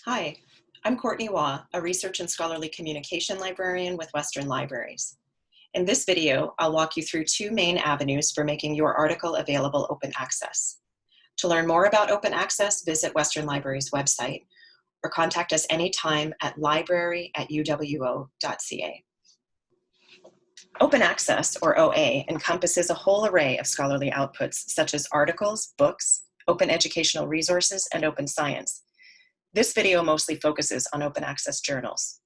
Hi, I'm Courtney Waugh, a research and scholarly communication librarian with Western Libraries. In this video, I'll walk you through two main avenues for making your article available open access. To learn more about open access, visit Western Libraries' website or contact us anytime at library@uwo.ca. Open access, or OA, encompasses a whole array of scholarly outputs such as articles, books, open educational resources, and open science. This video mostly focuses on open access journals.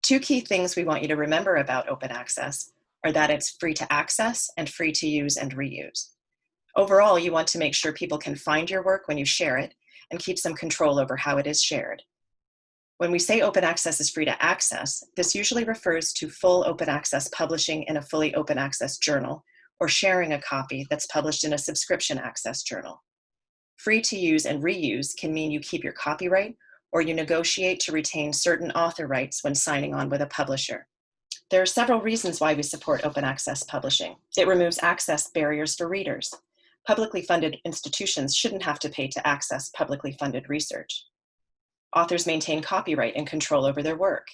Two key things we want you to remember about open access are that it's free to access and free to use and reuse. Overall, you want to make sure people can find your work when you share it and keep some control over how it is shared. When we say open access is free to access, this usually refers to full open access publishing in a fully open access journal or sharing a copy that's published in a subscription access journal. Free to use and reuse can mean you keep your copyright or you negotiate to retain certain author rights when signing on with a publisher. There are several reasons why we support open access publishing. It removes access barriers for readers. Publicly funded institutions shouldn't have to pay to access publicly funded research. Authors maintain copyright and control over their work.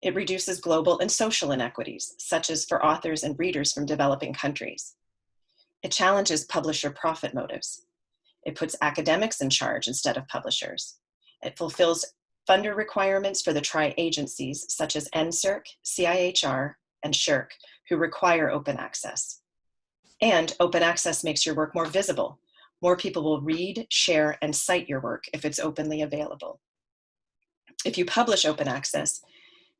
It reduces global and social inequities, such as for authors and readers from developing countries. It challenges publisher profit motives. It puts academics in charge instead of publishers. It fulfills funder requirements for the tri-agencies such as NSERC, CIHR, and SSHRC, who require open access. And open access makes your work more visible. More people will read, share, and cite your work if it's openly available. If you publish open access,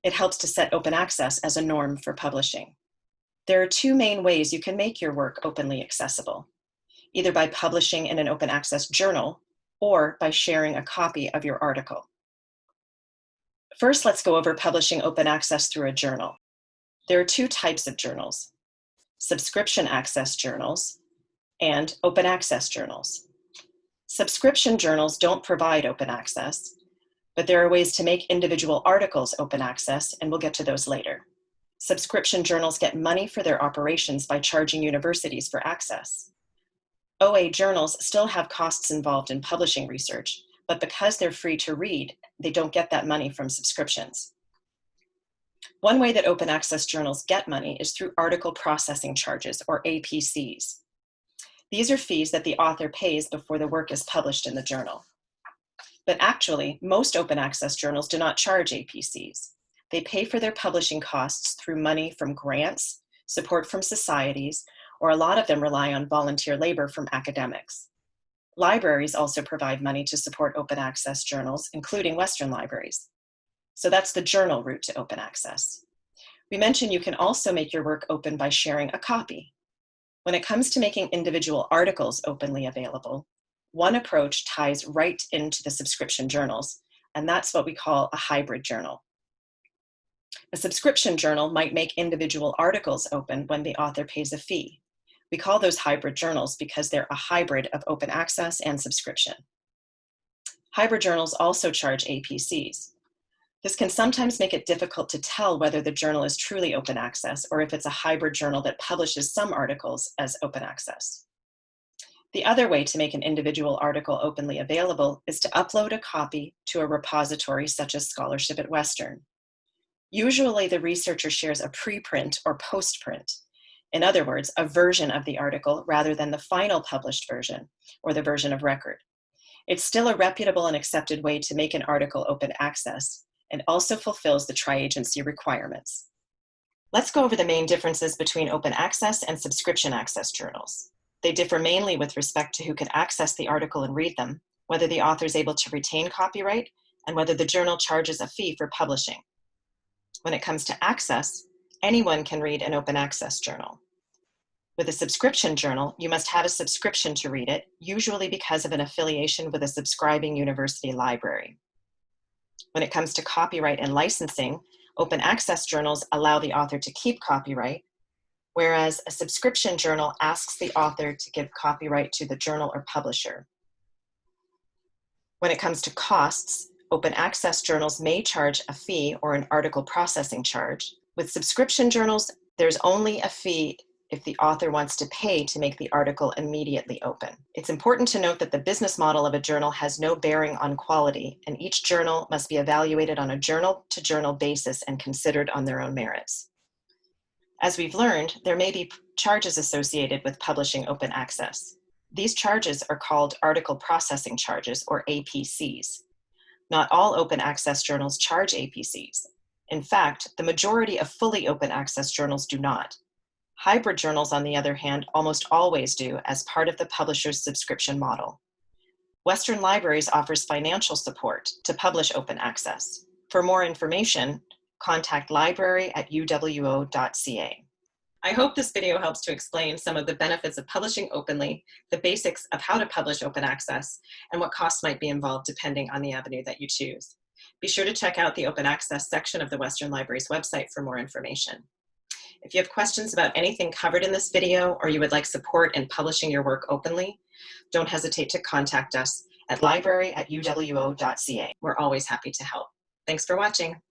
it helps to set open access as a norm for publishing. There are two main ways you can make your work openly accessible, either by publishing in an open access journal or by sharing a copy of your article. First, let's go over publishing open access through a journal. There are two types of journals: subscription access journals and open access journals. Subscription journals don't provide open access, but there are ways to make individual articles open access, and we'll get to those later. Subscription journals get money for their operations by charging universities for access. OA journals still have costs involved in publishing research, but because they're free to read, they don't get that money from subscriptions. One way that open access journals get money is through article processing charges, or APCs. These are fees that the author pays before the work is published in the journal. But actually, most open access journals do not charge APCs. They pay for their publishing costs through money from grants, support from societies, or a lot of them rely on volunteer labor from academics. Libraries also provide money to support open access journals, including Western Libraries. So that's the journal route to open access. We mentioned you can also make your work open by sharing a copy. When it comes to making individual articles openly available, one approach ties right into the subscription journals, and that's what we call a hybrid journal. A subscription journal might make individual articles open when the author pays a fee. We call those hybrid journals because they're a hybrid of open access and subscription. Hybrid journals also charge APCs. This can sometimes make it difficult to tell whether the journal is truly open access or if it's a hybrid journal that publishes some articles as open access. The other way to make an individual article openly available is to upload a copy to a repository such as Scholarship at Western. Usually the researcher shares a preprint or postprint. In other words, a version of the article rather than the final published version or the version of record. It's still a reputable and accepted way to make an article open access and also fulfills the tri-agency requirements. Let's go over the main differences between open access and subscription access journals. They differ mainly with respect to who can access the article and read them, whether the author is able to retain copyright, and whether the journal charges a fee for publishing. When it comes to access, anyone can read an open access journal. With a subscription journal, you must have a subscription to read it, usually because of an affiliation with a subscribing university library. When it comes to copyright and licensing, open access journals allow the author to keep copyright, whereas a subscription journal asks the author to give copyright to the journal or publisher. When it comes to costs, open access journals may charge a fee or an article processing charge. With subscription journals, there's only a fee if the author wants to pay to make the article immediately open. It's important to note that the business model of a journal has no bearing on quality, and each journal must be evaluated on a journal-to-journal basis and considered on their own merits. As we've learned, there may be charges associated with publishing open access. These charges are called article processing charges, or APCs. Not all open access journals charge APCs. In fact, the majority of fully open access journals do not. Hybrid journals, on the other hand, almost always do as part of the publisher's subscription model. Western Libraries offers financial support to publish open access. For more information, contact library@uwo.ca. I hope this video helps to explain some of the benefits of publishing openly, the basics of how to publish open access, and what costs might be involved depending on the avenue that you choose. Be sure to check out the open access section of the Western Libraries website for more information. If you have questions about anything covered in this video, or you would like support in publishing your work openly, don't hesitate to contact us at library@uwo.ca. We're always happy to help. Thanks for watching.